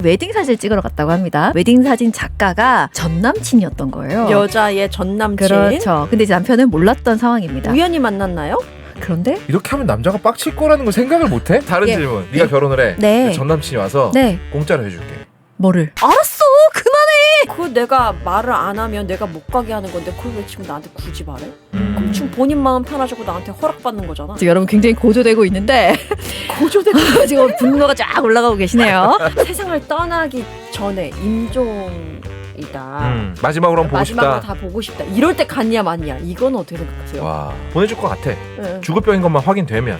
웨딩 사진 찍으러 갔다고 합니다. 웨딩 사진 작가가 전 남친이었던 거예요. 여자의 전 남친. 그렇죠. 근데 이제 남편은 몰랐던 상황입니다. 우연히 만났나요? 그런데 이렇게 하면 남자가 빡칠 거라는 걸 생각을 못해? 다른 예. 질문. 네가 결혼을 해. 네. 전 남친이 와서 네. 공짜로 해줄게. 뭐를? 알았어. 그만해. 그거 내가 말을 안 하면 내가 못 가게 하는 건데 그걸 왜 지금 나한테 굳이 말해? 그럼 지금 본인 마음 편하자고 나한테 허락받는 거잖아. 지금 여러분 굉장히 고조되고 있는데 고조되고 지금 분노가 쫙 올라가고 계시네요. 세상을 떠나기 전에 임종이다. 마지막으로 한번 보고 마지막으로 싶다. 다 보고 싶다. 이럴 때 갔냐 맞냐? 이건 어떻게 생각하세요? 와, 보내줄 것 같아. 네. 죽을 병인 것만 확인되면.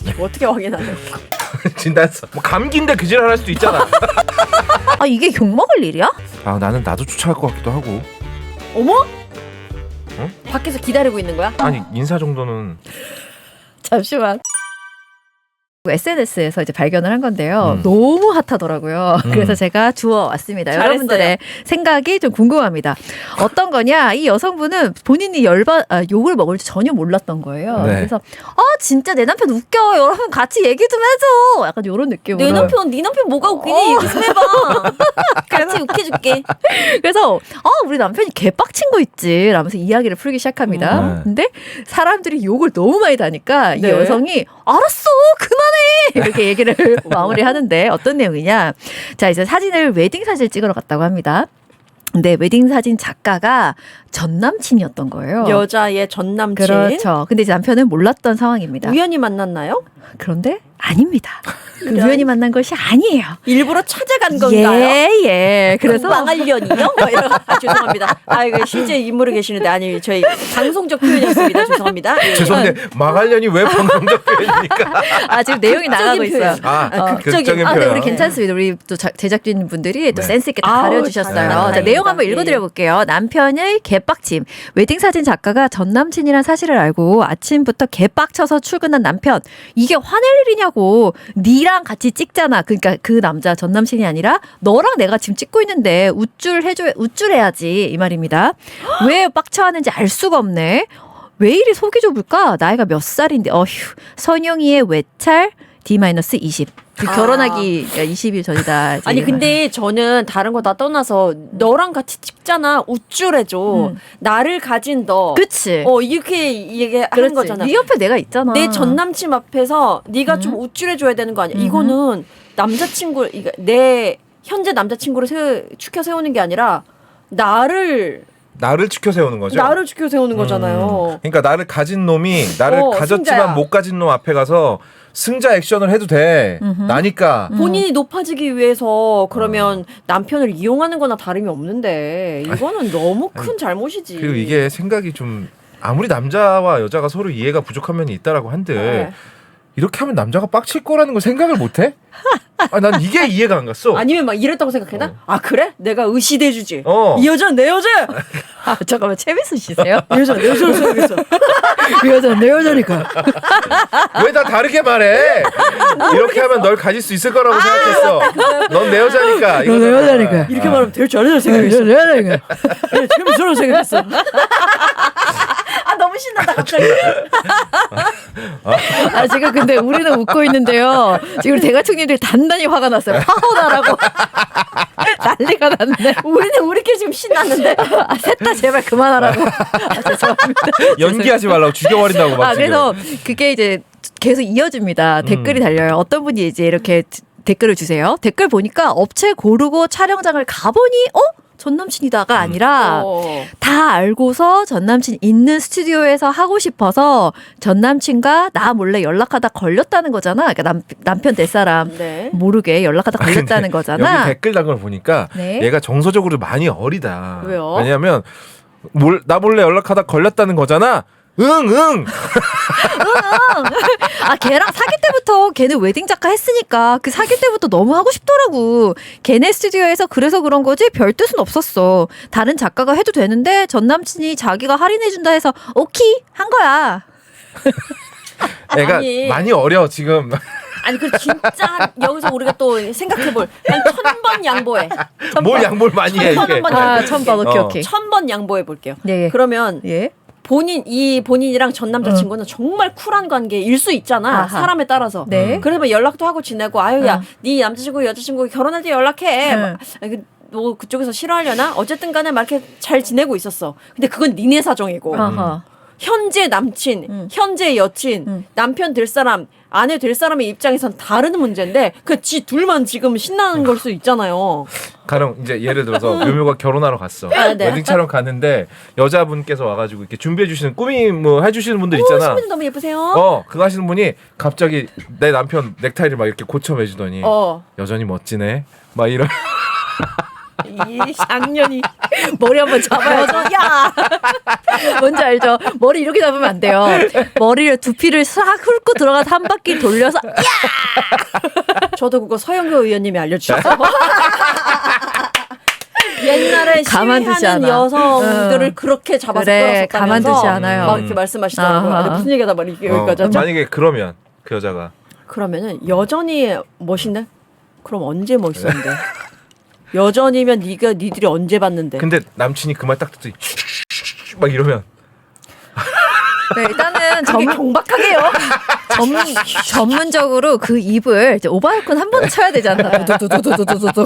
이거 어떻게 확인하냐? 진단서. 뭐 감기인데 그 지랄 할 수도 있잖아. 아 이게 욕먹을 일이야? 아, 나는 나도 쫓아갈 것 같기도 하고. 어머? 응? 밖에서 기다리고 있는 거야? 아니, 인사 정도는. 잠시만. SNS에서 이제 발견을 한 건데요. 너무 핫하더라고요. 그래서 제가 주워 왔습니다. 잘했어요. 여러분들의 생각이 좀 궁금합니다. 어떤 거냐? 이 여성분은 본인이 욕을 먹을 줄 전혀 몰랐던 거예요. 네. 그래서 진짜 내 남편 웃겨. 여러분 같이 얘기 좀 해줘. 약간 이런 느낌으로. 내 남편, 네 남편 뭐가 웃기니? 얘기 좀 해봐. 같이 웃겨줄게. 그래서 우리 남편이 개빡친 거 있지 라면서 이야기를 풀기 시작합니다. 근데 사람들이 욕을 너무 많이 다니까 이 네. 여성이 알았어 그만해 이렇게 얘기를 마무리하는데 어떤 내용이냐. 자 이제 사진을 웨딩 사진을 찍으러 갔다고 합니다. 근데 웨딩 사진 작가가 전 남친이었던 거예요. 여자의 전 남친. 그렇죠. 근데 이제 남편은 몰랐던 상황입니다. 우연히 만났나요? 그런데 아닙니다. 그 우연히 만난 것이 아니에요. 일부러 찾아간 건가요? 예. 그래서 망할년이요? 죄송합니다. 이거 실제 인물이 계시는데 아니 저희 방송적 표현이었습니다. 죄송합니다. 예. 죄송한데 망하려니 왜 방송적 표현입니까? 지금 내용이 나가고 극적인 있어요. 극적인 근데 표현. 우리 괜찮습니다. 우리 또 제작진 분들이 또 네. 센스 있게 다 가려주셨어요. 다행이다. 자, 내용 한번 예. 읽어드려볼게요. 남편의 개빡침. 웨딩 사진 작가가 전 남친이란 사실을 알고 아침부터 개빡쳐서 출근한 남편. 이게 화낼 일이냐고. 니랑 같이 찍잖아. 그러니까 그 남자 전 남친이 아니라 너랑 내가 지금 찍고 있는데 우쭐해야지 이 말입니다. 왜 빡쳐하는지 알 수가 없네. 왜 이리 속이 좁을까? 나이가 몇 살인데. 선영이의 외찰 D-20. 결혼하기 20일 전이다. 아니 근데 저는 다른 거 다 떠나서 너랑 같이 찍잖아. 우쭐해줘. 나를 가진 너. 그치. 이렇게 얘기하는 그렇지. 거잖아. 네 옆에 내가 있잖아. 내 전 남친 앞에서 네가 좀 우쭐해줘야 되는 거 아니야. 이거는 남자친구, 내 현재 남자친구를 축혀 세우는 게 아니라 나를 치켜 세우는 거죠? 나를 축혀 세우는 거잖아요. 그러니까 나를 가진 놈이 나를 가졌지만 승자야. 못 가진 놈 앞에 가서 승자 액션을 해도 돼. 나니까. 본인이 높아지기 위해서 그러면 남편을 이용하는 거나 다름이 없는데 이거는 너무 큰 잘못이지. 그리고 이게 생각이 좀 아무리 남자와 여자가 서로 이해가 부족한 면이 있다라고 한들 네. 이렇게 하면 남자가 빡칠 거라는 걸 생각을 못해? 난 이게 이해가 안 갔어. 아니면 막 이랬다고 생각해나? 그래? 내가 의시대주지. 어. 이 여자는 내 여자. 잠깐만 최민수 씨세요? 이 여자는 내 여자로 생각했어. 이 여자는 내 여자니까. 왜 다 다르게 말해? 이렇게 하면 널 가질 수 있을 거라고 생각했어. 넌 내 여자니까. 넌내 여자니까. 이렇게 말하면 될 줄 알아서 생각했어. 내 여자니까. 최민수로 생각했어. 너무 신난다 갑자기. 지금 근데 우리는 웃고 있는데요. 지금 대가총님들 단단히 화가 났어요. 파혼하라고. 난리가 났네. 우리는 우리끼리 지금 신났는데. 셋 다 제발 그만하라고. 죄송합니다. 연기하지 말라고 죽여버린다고 막 지금. 그래서 그게 이제 계속 이어집니다. 댓글이 달려요. 어떤 분이 이제 이렇게 댓글을 주세요. 댓글 보니까 업체 고르고 촬영장을 가보니 전 남친이다가 아니라 다 알고서 전 남친 있는 스튜디오에서 하고 싶어서 전 남친과 나 몰래 연락하다 걸렸다는 거잖아. 그러니까 남편 될 사람 네. 모르게 연락하다 걸렸다는 거잖아. 여기 댓글 단 걸 보니까 네. 얘가 정서적으로 많이 어리다. 왜요? 왜냐하면 나 몰래 연락하다 걸렸다는 거잖아. 응. 걔랑 사귈 때부터 걔는 웨딩 작가 했으니까 그 사귈 때부터 너무 하고 싶더라고. 걔네 스튜디오에서 그래서 그런 거지 별 뜻은 없었어. 다른 작가가 해도 되는데 전 남친이 자기가 할인해준다 해서 오케이 한 거야. 애가 아니. 많이 어려 지금. 아니 그 진짜 여기서 우리가 또 생각해볼 한 1000번 양보해. 뭘 양보를 많이 해 이게. 1000번 아, 처음 봐. 오케이. 1000번 양보해 볼게요. 네. 그러면 예. 본인이랑 전 남자친구는 정말 쿨한 관계일 수 있잖아. 아하. 사람에 따라서. 네. 그래서 연락도 하고 지내고 아유 야 네 남자친구 여자친구 결혼할 때 연락해. 응. 막, 너 그쪽에서 싫어하려나? 어쨌든 간에 막 이렇게 잘 지내고 있었어. 근데 그건 니네 사정이고. 아하. 현재 남친, 현재 여친, 남편 될 사람, 아내 될 사람의 입장에선 다른 문제인데 지 둘만 지금 신나는 걸 수 있잖아요. 가령 이제 예를 들어서 묘묘가 결혼하러 갔어. 아, 네. 웨딩 촬영 갔는데 여자분께서 와가지고 이렇게 준비해 주시는 꾸미 뭐 해주시는 분들 있잖아. 신부님 너무 예쁘세요. 그거 하시는 분이 갑자기 내 남편 넥타이를 막 이렇게 고쳐 매주더니 여전히 멋지네. 막 이런. 이 작년이 머리 한번 잡아야죠. 야, 뭔지 알죠? 머리 이렇게 잡으면 안 돼요. 머리를 두피를 싹 훑고 들어가서 한 바퀴 돌려서 저도 그거 서영교 의원님이 알려주셨어요. 옛날에 가만두지 시위하는 않아. 여성들을 그렇게 잡아서 그래, 끌었었다면서 가만두지 않아요. 막 이렇게 말씀하시더라고요. 아하. 근데 무슨 얘기하다 말이 여기까지 하죠? 만약에 그러면 그 여자가 그러면은 여전히 멋있네? 그럼 언제 멋있었는데? 여전이면 니들이 언제 봤는데? 근데 남친이 그 말 딱 듣더니 막 이러면 네, 일단은 그게 경박하게요. 전문적으로 그 입을 이제 오버할콘 한 번 쳐야 되잖아. 두두두두두두두.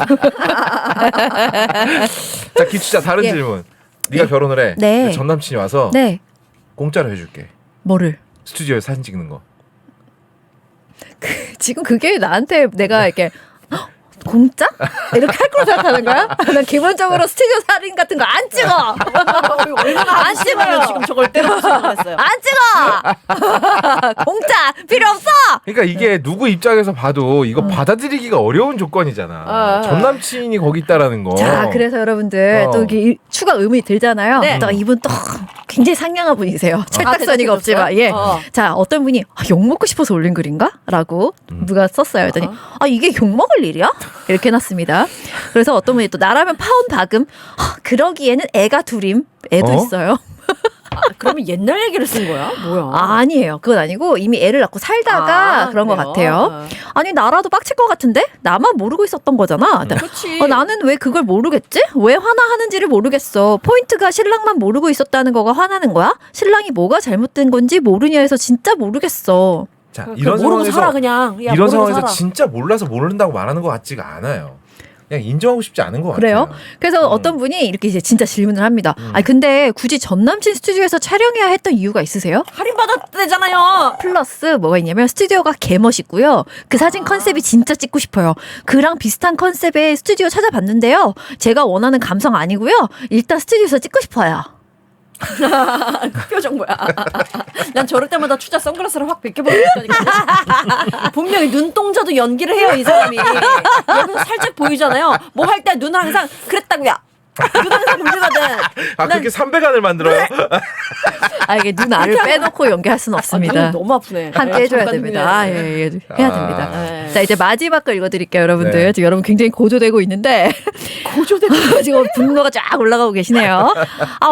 자 기추자 다른 예. 질문. 네가 결혼을 해. 네. 전 남친이 와서 네, 공짜로 해줄게. 뭐를? 스튜디오에 사진 찍는 거. 지금 그게 나한테 내가 이렇게 헉, 공짜? 이렇게 할 거로 생각하는 거야? 난 기본적으로 스튜디오 사진 같은 거 안 찍어. 얼마나 안 찍으면 지금 저걸 때려서 생각했어요. 안 찍어. 공짜 필요 없어. 그러니까 이게 누구 입장에서 봐도 이거 받아들이기가 어려운 조건이잖아. 전 남친이 거기 있다라는 거. 자, 그래서 여러분들 또 이게 추가 의미 들잖아요. 네. 또 이분 또 굉장히 상냥한 분이세요. 찰떡선이가 대답해줬어요? 없지만 예. 자, 어떤 분이 욕 먹고 싶어서 올린 글인가?라고 누가 썼어요. 그랬더니 이게 욕 먹을 일이야? 이렇게 해놨습니다. 그래서 어떤 분이 또 나라면 파혼 박음. 그러기에는 애가 둘임. 애도 있어요. 그러면 옛날 얘기를 쓴 거야? 뭐야? 아니에요. 그건 아니고 이미 애를 낳고 살다가 그런 것 그래요? 같아요. 아니 나라도 빡칠 것 같은데? 나만 모르고 있었던 거잖아. 그렇지. 나는 왜 그걸 모르겠지? 왜 화나하는지를 모르겠어. 포인트가 신랑만 모르고 있었다는 거가 화나는 거야? 신랑이 뭐가 잘못된 건지 모르냐 해서 진짜 모르겠어. 자, 그냥 이런 모르고 상황에서 살아 그냥. 야, 이런 모르고 상황에서 살아. 진짜 몰라서 모른다고 말하는 것 같지가 않아요. 그냥 인정하고 싶지 않은 것 그래요? 같아요. 그래서 어떤 분이 이렇게 이제 진짜 질문을 합니다. 아니 근데 굳이 전 남친 스튜디오에서 촬영해야 했던 이유가 있으세요? 할인 받았대잖아요. 플러스 뭐가 있냐면 스튜디오가 개멋있고요. 그 사진 컨셉이 진짜 찍고 싶어요. 그랑 비슷한 컨셉의 스튜디오 찾아봤는데요. 제가 원하는 감성 아니고요. 일단 스튜디오에서 찍고 싶어요. 그 표정 뭐야? 난 저럴 때마다 추자 선글라스를 확 벗겨버리니까 분명히 눈동자도 연기를 해요 이 사람이. 여기서 살짝 보이잖아요. 뭐 할 때 눈을 항상 그랬다고요. 눈을 항상 돌리거든. 그렇게 300안을 만들어요? 이게 눈 알을 빼놓고 연기할 수는 없습니다. 눈 너무 아프네. 함께 해줘야 잠깐 됩니다. 눈에. 예, 해야 됩니다. 네. 자, 이제 마지막 거 읽어드릴게요, 여러분들. 네. 지금 여러분 굉장히 고조되고 있는데. 지금 분노가 쫙 올라가고 계시네요.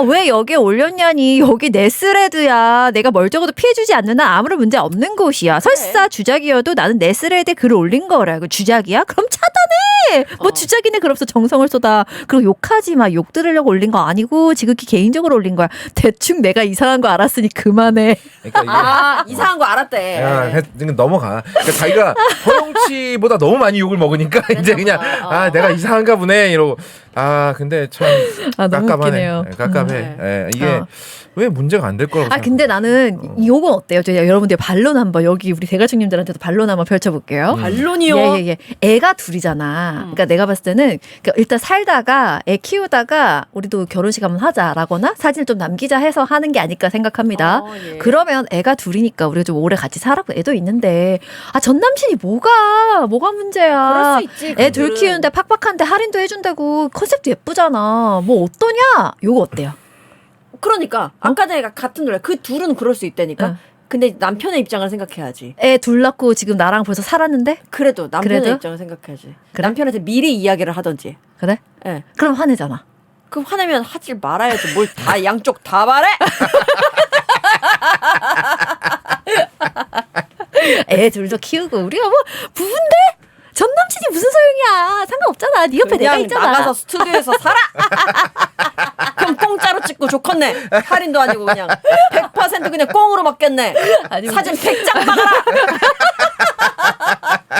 왜 여기에 올렸냐니. 여기 내 스레드야. 내가 뭘 적어도 피해주지 않는 한 아무런 문제 없는 곳이야. 설사 주작이어도 나는 내 스레드에 글을 올린 거라고. 주작이야? 그럼 차단해. 뭐 주작이네. 그러면서 정성을 쏟아. 그리고 욕하지 마. 욕 들으려고 올린 거 아니고 지극히 개인적으로 올린 거야. 대충 내가 이상한 거 알았으니 그만해. 그러니까 이게 이상한 거 알았대. 야, 넘어가. 그러니까 자기가 허용치보다 너무 많이 욕을 먹으니까 이제 그냥 내가 이상한가 보네 이러고 근데 참 너무 깝깝하네. 웃기네요. 깝깝해. 이게 왜 문제가 안 될 거라고 생각해. 근데 나는 요건 어때요? 저 여러분들 반론 한번 여기 우리 대가족님들한테도 반론 한번 펼쳐볼게요. 반론이요? 예. 애가 둘이잖아. 그러니까 내가 봤을 때는 그러니까 일단 살다가 애 키우다가 우리도 결혼식 한번 하자라거나 사진을 좀 남기자 해서 하는 게 아닐까 생각합니다. 예. 그러면 애가 둘이니까 우리가 좀 오래 같이 살았고 애도 있는데 전 남친이 뭐가 문제야. 그럴 수 있지, 애 둘 그들은. 키우는데 팍팍한데 할인도 해준다고 컨셉도 예쁘잖아. 뭐 어떠냐? 요거 어때요? 그러니까 아까 전에 같은 노래 그 둘은 그럴 수 있다니까. 응. 근데 남편의 입장을 생각해야지. 애 둘 낳고 지금 나랑 벌써 살았는데? 그래도 남편의 그래도? 입장을 생각해야지. 그래? 남편한테 미리 이야기를 하던지. 그래? 예. 그럼 화내잖아. 그럼 화내면 하지 말아야지. 뭘 다 양쪽 다 말해? 애 둘도 키우고 우리가 뭐 부부인데? 전 남친이 무슨 소용이야. 상관없잖아. 네 옆에 내가 그냥 있잖아. 나가서 스튜디오에서 살아. 그럼 공짜로 찍고 좋겠네. 할인도 아니고 그냥 100% 그냥 꽁으로 받겠네. 아니, 사진 100장 막아라.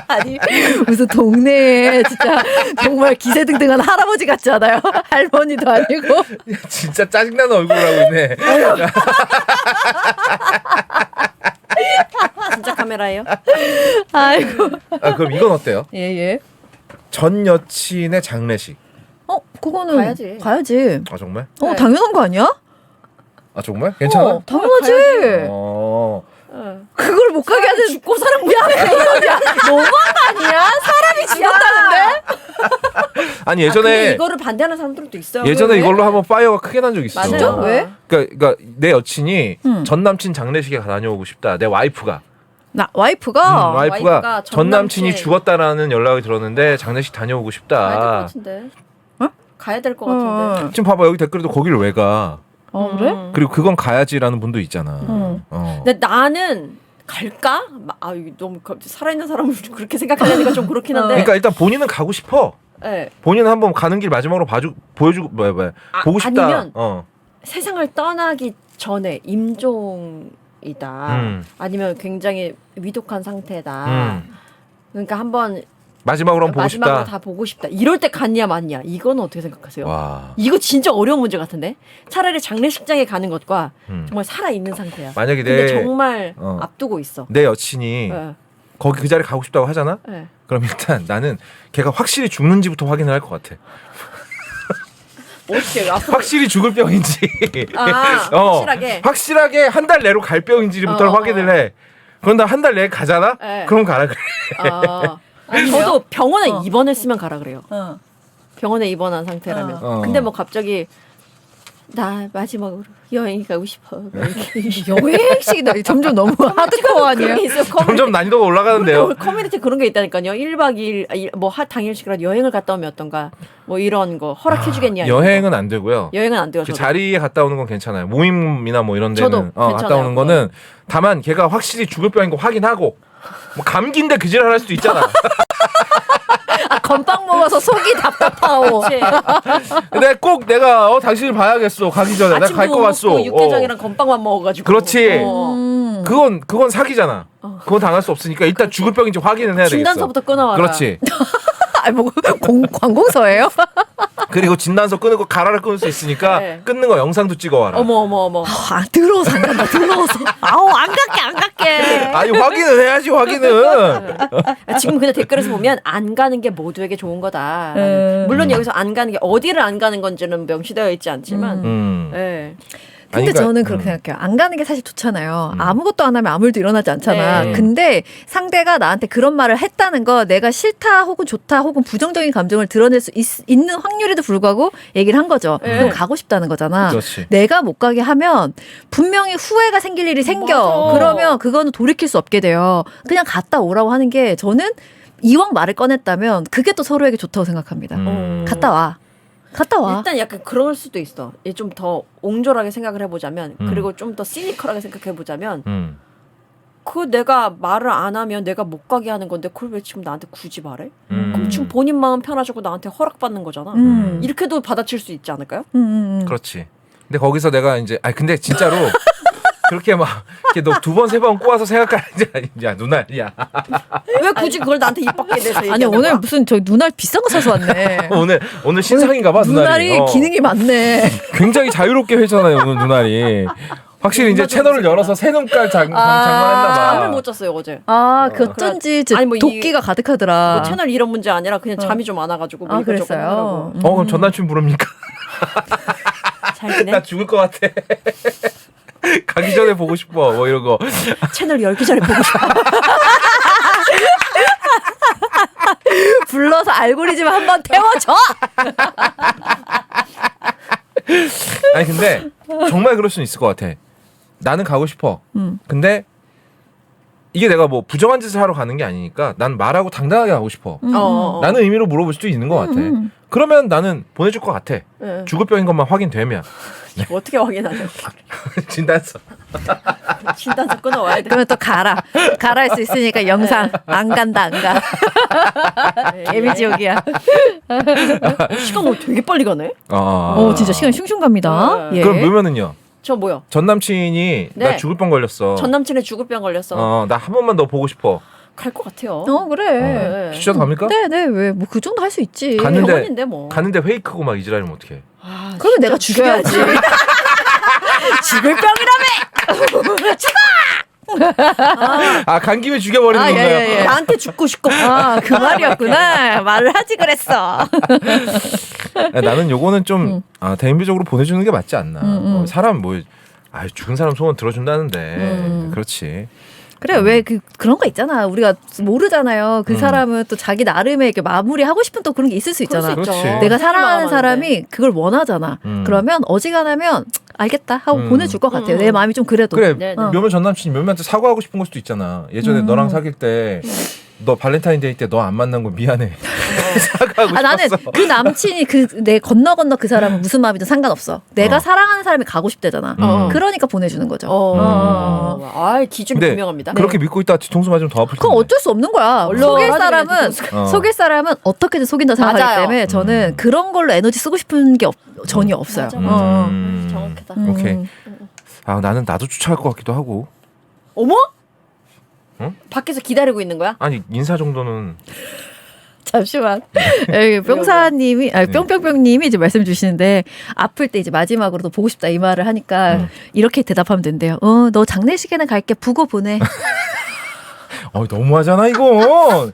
아니 무슨 동네에 진짜 정말 기세등등한 할아버지 같지 않아요? 할머니도 아니고. 진짜 짜증나는 얼굴을 하고 있네. 진짜 카메라예요? 아이고. 아, 그럼 이건 어때요? 예예. 전 여친의 장례식. 그거는 가야지. 가야지. 아 정말? 네. 당연한 거 아니야? 아 정말? 괜찮아? 당연하지. 어. 그걸 못 가게 하는 죽고 사는 야, 야, 너무한 거 아니야? 사람이 죽었다는데? 아니 근데 예전에 이거를 반대하는 사람들도 있어요. 예전에 왜? 이걸로 한번 파이어가 크게 난 적 있어. 맞아요. 진짜? 왜? 그러니까 내 여친이 응. 전 남친 장례식에 다녀오고 싶다. 내 와이프가. 나 와이프가 와이프가 전 남친이 남친. 죽었다라는 연락이 들었는데 장례식 다녀오고 가야 될 것 싶다. 같은데. 어? 가야 될 것 같은데. 지금 봐봐 여기 댓글에도 거기를 왜 가? 그래? 그리고 그건 가야지라는 분도 있잖아. 근데 나는 갈까? 이거 너무 살아있는 사람을 그렇게 생각하려니까 좀 그렇긴 한데. 그러니까 일단 본인은 가고 싶어. 네. 본인은 한번 가는 길 마지막으로 보여주고 보고 싶다. 아니면 세상을 떠나기 전에 임종이다. 아니면 굉장히 위독한 상태다. 그러니까 한번 마지막으로 한번 보고 마지막으로 싶다. 다 보고 싶다. 이럴 때 갔냐 맞냐? 이건 어떻게 생각하세요? 와. 이거 진짜 어려운 문제 같은데? 차라리 장례식장에 가는 것과 음. 정말 살아있는 상태야. 만약에 근데 정말 어. 앞두고 있어. 내 여친이 네. 거기 그 자리 가고 싶다고 하잖아. 네. 그럼 일단 나는 걔가 확실히 죽는지부터 확인을 할 것 같아. 어떻게 앞으로 확실히 죽을 병인지. 확실하게 한 달 내로 갈 병인지부터 확인을 해. 그런다 한 달 내에 가잖아. 네. 그럼 가라 그래. 저도 병원에 입원했으면 가라 그래요. 어. 병원에 입원한 상태라면. 어. 근데 뭐 갑자기 나 마지막으로 여행 가고 싶어. 여행식이 점점 너무 하드코어 아니에요? 그런 게 있어요. 점점 난이도가 올라가는데요. 커뮤니티 그런 게 있다니까요. 1박 2일 뭐 당일씩이라도 여행을 갔다 오면 어떤가. 뭐 이런 거 허락해 주겠냐. 여행은 안 되고요. 여행은 안 돼요. 그 저도. 자리에 갔다 오는 건 괜찮아요. 모임이나 뭐 이런 데는 저도 갔다 괜찮아요. 오는 거는 다만 걔가 확실히 죽을 병인 거 확인하고 뭐 감기인데 그 지랄 할 수도 있잖아. 건빵 먹어서 속이 답답하고. 그치. 근데 꼭 내가 당신을 봐야겠어. 가기 전에 내가 갈 거 같소. 육개장이랑 건빵만 먹어가지고. 그렇지. 어. 그건 사기잖아. 그건 당할 수 없으니까 일단 죽을 병인지 확인은 해야 되겠어. 진단서부터 끊어와라. 그렇지. 아니 뭐 관공서예요? 그리고 진단서 끊는 거 가라를 끊을 수 있으니까 네. 끊는 거 영상도 찍어와라. 어머. 더러워서 안 간다. 더러워서. 아우 안 갈게. 아니 확인은 해야지 확인은. 지금 근데 댓글에서 보면 안 가는 게 모두에게 좋은 거다. 음. 물론 여기서 안 가는 게 어디를 안 가는 건지는 명시되어 있지 않지만. 네. 근데 아니, 그러니까, 저는 그렇게 생각해요. 안 가는 게 사실 좋잖아요. 아무것도 안 하면 아무 일도 일어나지 않잖아. 네. 근데 상대가 나한테 그런 말을 했다는 거 내가 싫다 혹은 좋다 혹은 부정적인 감정을 드러낼 수 있는 확률에도 불구하고 얘기를 한 거죠. 네. 그럼 가고 싶다는 거잖아. 그렇지. 내가 못 가게 하면 분명히 후회가 생길 일이 생겨. 맞아. 그러면 그거는 돌이킬 수 없게 돼요. 그냥 갔다 오라고 하는 게 저는 이왕 말을 꺼냈다면 그게 또 서로에게 좋다고 생각합니다. 갔다 와. 갔다 와. 일단 약간 그럴 수도 있어. 좀 더 옹졸하게 생각을 해보자면, 음. 그리고 좀 더 시니컬하게 생각해보자면, 음. 그 내가 말을 안 하면 내가 못 가게 하는 건데 그걸 왜 지금 나한테 굳이 말해? 그럼 지금 본인 마음 편하자고 나한테 허락받는 거잖아. 이렇게도 받아칠 수 있지 않을까요? 그렇지. 근데 거기서 내가 이제 근데 진짜로 그렇게 막 이렇게 너 두 번 세 번 꼬아서 생각하는 게 아니야 누나야. 왜 굳이 그걸 나한테 입 밖에 내서 아니 얘기하는 오늘 거야? 무슨 저 눈알 비싼 거 사서 왔네. 오늘 신상인가봐 눈알이 눈알이. 기능이 많네. 굉장히 자유롭게 회잖아요 오늘 눈알이. 확실히 이제 채널을 열어서 새 눈깔 장만했나봐. 잠을 못 잤어요 어제. 그 어쩐지 저 아니, 뭐 도끼가 가득하더라. 뭐 채널 이런 문제 아니라 그냥 잠이 좀 안 와가지고 뭐 이것저것 그랬어요. 하느라고. 그럼 전 남친 부릅니까? 잘 지내? 나 죽을 것 같아. 가기 전에 보고 싶어 뭐 이런 거. 채널 열기 전에 보고 싶어. 불러서 알고리즘 한번 태워줘. 아니 근데 정말 그럴 수는 있을 것 같아. 나는 가고 싶어. 근데 이게 내가 뭐 부정한 짓을 하러 가는 게 아니니까 난 말하고 당당하게 하고 싶어. 라는 의미로 물어볼 수도 있는 것 같아. 그러면 나는 보내줄 것 같아. 네. 죽을 병인 것만 확인되면. 뭐 어떻게 확인하죠? 진단서. 진단서 끊어와야 돼. 그러면 또 가라 할 수 있으니까 영상 안 간다 안 가. 개미지옥이야. 시간 뭐 되게 빨리 가네. 진짜 시간 슝슝 갑니다. 네. 예. 그럼 묘면은요? 저 뭐요? 전 남친이 네. 나 죽을 병 걸렸어. 전 남친의 죽을 병 걸렸어. 나 한 번만 더 보고 싶어. 갈 것 같아요. 그래. 네. 진짜도 갑니까? 네네 왜 뭐 그 정도 할 수 있지. 갔는데 병원인데 뭐. 갔는데 회의 크고 막 이지랄이면 어떡해? 아, 그러면 진짜 내가 죽여야지. 죽을 병이라며. 간 김에 죽여버리는 건가요? 예. 나한테 죽고 싶고. 그 말이었구나. 말을 하지 그랬어. 나는 요거는 좀 대인배적으로 보내주는 게 맞지 않나. 사람 뭐 죽은 사람 소원 들어준다는데 그렇지. 그래 왜 그런 거 있잖아. 우리가 모르잖아요. 그 사람은 또 자기 나름의 이렇게 마무리하고 싶은 또 그런 게 있을 수 있잖아. 그렇지. 내가 사랑하는 마음 사람이 그걸 원하잖아. 그러면 어지간하면 알겠다 하고 보내줄 것 같아요. 내 마음이 좀 그래도. 그래 네, 네. 묘면 전 남친이 묘면한테 사과하고 싶은 걸 수도 있잖아. 예전에 너랑 사귈 때 너 발렌타인데이 때 너 안 만난 거 미안해. 사과하고 나는 싶었어. 그 남친이 내 건너 cái 사람은 무슨 마음이든 상관없어. 내가 사랑하는 사람이 가고 싶대잖아. 그러니까 보내주는 거죠. 기준이 근데 분명합니다. 그렇게 믿고 있다 뒤통수 맞으면 더 아플 텐데. 그건 어쩔 수 없는 거야. 속일 사람은 어떻게든 속인다 생각하기 맞아요. 때문에 저는 그런 걸로 에너지 쓰고 싶은 게 전혀 없어요. 맞아. 정확하다. 오케이. 나는 나도 추천할 것 같기도 하고. 어머? 응? 밖에서 기다리고 있는 거야? 아니 인사 정도는. 잠시만. 여기 뿅사님이, 뿅뿅뿅님이 이제 말씀 주시는데, 아플 때 이제 마지막으로도 보고 싶다 이 말을 하니까, 이렇게 대답하면 된대요. 너 장례식에는 갈게, 부고 보내. 너무하잖아 이거.